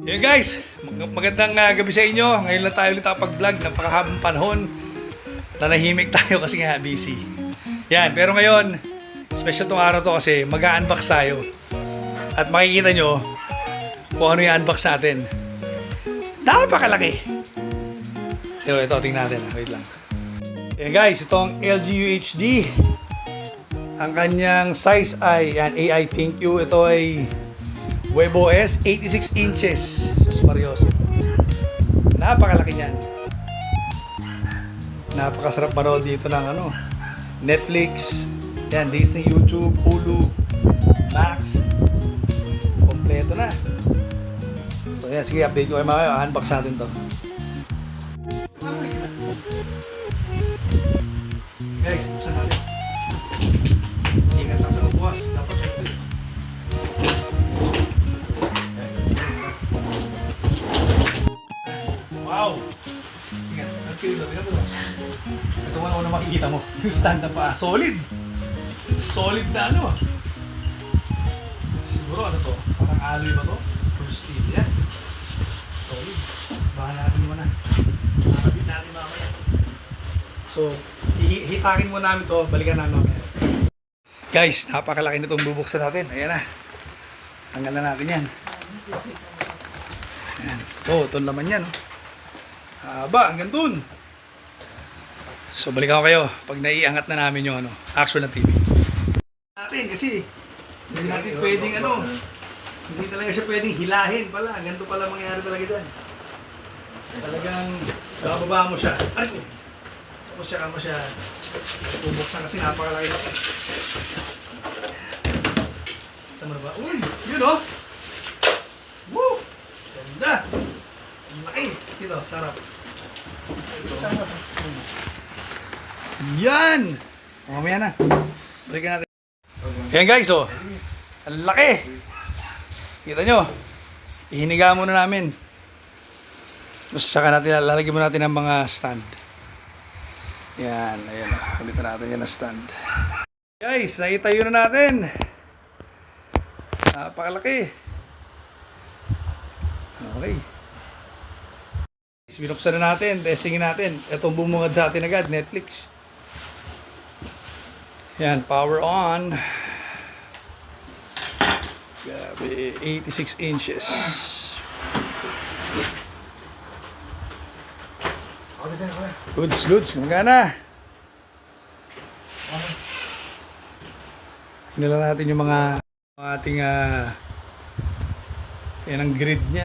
Hey guys, magandang gabi sa inyo. Ngayon lang tayo ulit pag-vlog. Napakahabang panahon. Nanahimik tayo kasi nga busy. Yan, pero ngayon, special tong araw to kasi mag-unbox tayo. At makikita nyo kung ano yung unbox natin. Napakalaki. So ito, tingnan natin. Wait lang. Yan guys, itong LG UHD. Ang kanyang size ay, yan, AI Thank You. Ito ay WebOS 86 inches. Sus Marioso. Napakalaki niyan. Napakasarap manood dito ng Netflix, yan, Disney, YouTube, Hulu, Max. Kompleto na. So yan, sige, update ko kayo mga unbox natin to. Guys, buksan natin. Ingat lang sa upuas. Dapat wow! Tingnan, tingnan mo. Ito mo na makikita mo. Yung stand na pa. Solid! Solid na siguro ano to? Parang alloy ba to? Full steel yan. Solid. Bahan natin muna. Nakabit natin mamaya. So, hitakin mo namin to. Balikan namin mamaya. Guys, napakalaki na itong bubuksan natin. Ayan na. Tanggal na natin yan. Ayan. Ito laman yan. Haba, hanggang dun. So, balikan ko kayo pag naiangat na namin yung action na TV. Natin kasi hindi natin pwedeng hindi talaga siya pwedeng hilahin pala. Ganito pala mangyayari talaga dyan. Talagang bababa mo siya. Tapos siya mo siya bubuksan kasi napakalaki na. Tama na ba? Uy! Yun Woo! Ganda! Laki! Dito, sarap. Yan! Mamaya na. Balikan natin. Ayan guys, ang laki! Kita nyo? Ihiniga muna namin. Tapos saka natin, lalagyan muna natin ng mga stand. Yan, ayan. Palitan natin yan na stand. Guys, naitayo na natin. Napakalaki. Okay. Binuksan na natin, testingin natin. Itong bumungad sa atin agad, Netflix. Yan, power on. Grabe, 86 inches. Goods, magana. Hinala natin yung mga ating yan ang grid niya.